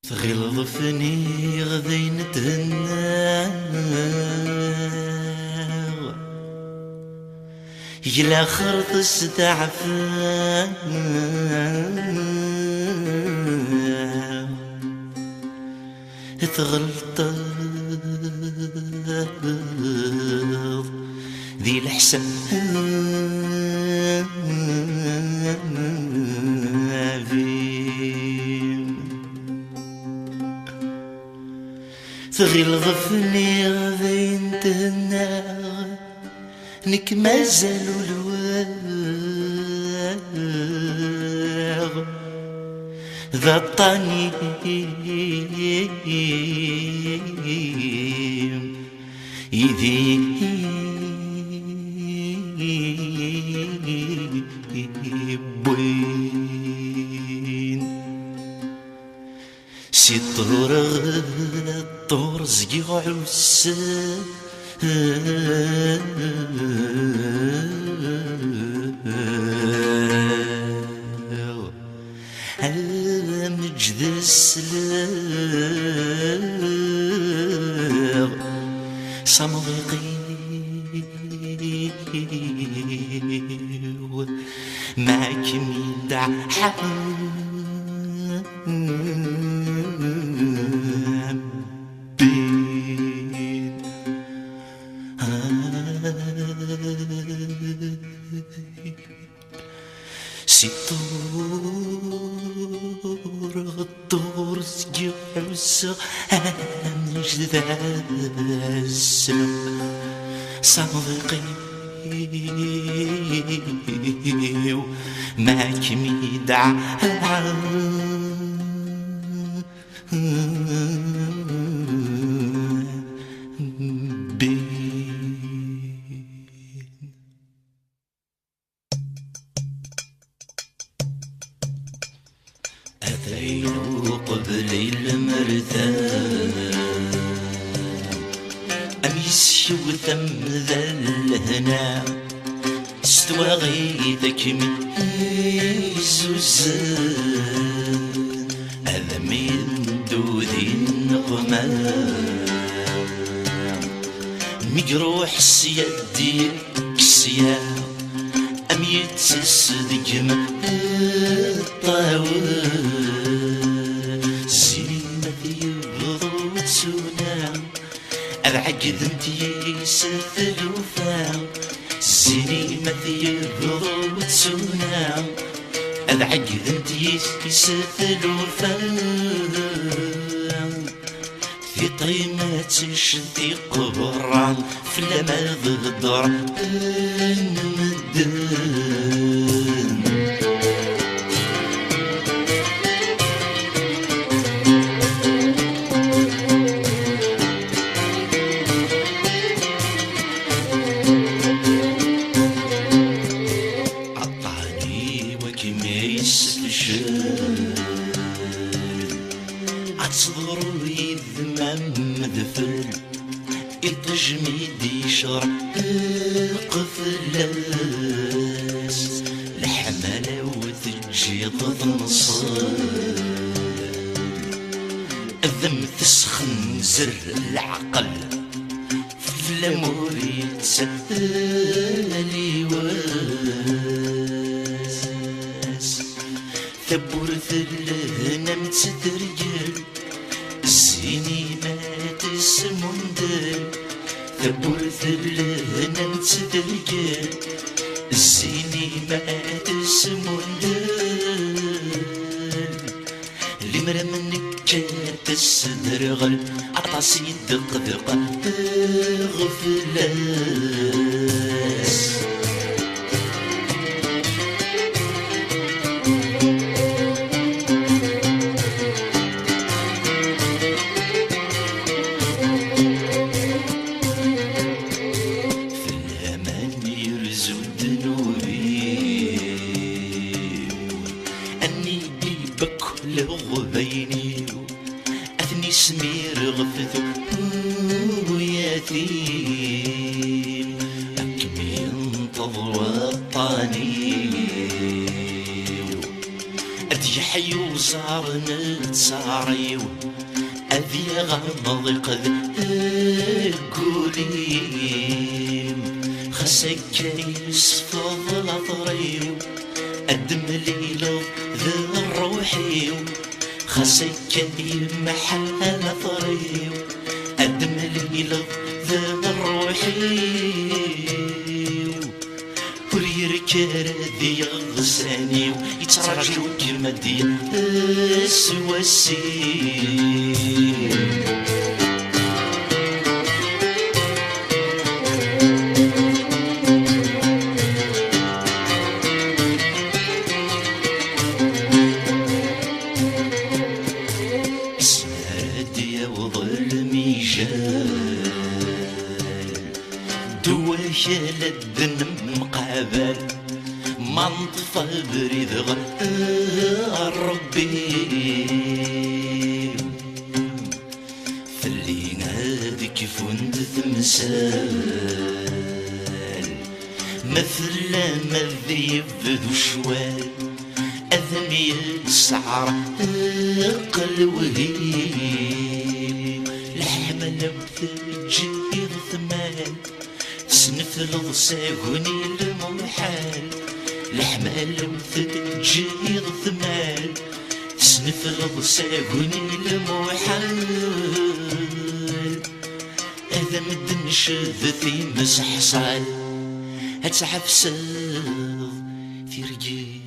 تغلظ فني غذي نتهنى يلا خرط استعفى تغلط ذي الحسن تغلظ فني غذي نتهنى نك مازال الواغ ذا الطني يذي بوين سي الطور زقيع عسى مجد السلاغ صمغقي معك ميدع بين الطور سقيع عسى مجد السلاغ صمغقي معك ميدع أذيلو قبل المرثان أميس ثم ذا الهنا استوى غيثك من زوزان هذا من دودي النغمان مجروح سيدي كسيا أم يتصدق من الطاول زينة يبضو تسونا العقد انتي ستلوفا زيني مثي يبضو تسونا العقد انتي ستلوفا في طيمة شدي قبران في لما ضدر المدن عطاني وكميس الشام عتصدر يذمم مدفل التجميد يشرح قفلاس الحمالة وتجي تنصل الذم تسخن زر العقل في الامور يتسالي واس ثبورث الهنا متسترجل الزيني ما تسمندل ثبورث الهنا متسترجل الزيني ما تسمندل اللي مرا منك كانت السدرغل عطاسي دق غفلاس بيني أثني سمير غفث ويتيم أكمي انتظر الطاني أديح حيو صار نتصاريو أذي غمض قد قوليم خسك يصفض الأطريو أدم ليلو ذا الروحيو خسك يمحل الأطريو أدم ليلو ذا الروحيو وريركر ذي غسانيو يتراجو كما دي سواسيم دواشة للدن مقابل ما نطفى بريد ربي فاللي هذيك فند تمثال مثل ما الذيب ذو شوال أذني السعر قلوهي الحمل بتجي ثمان سنف الغساقوني المحال الحمل بتجي ثمان سنف الغساقوني المحال هذا مدن شذتي مسحصال هتسحب ساف في رجيل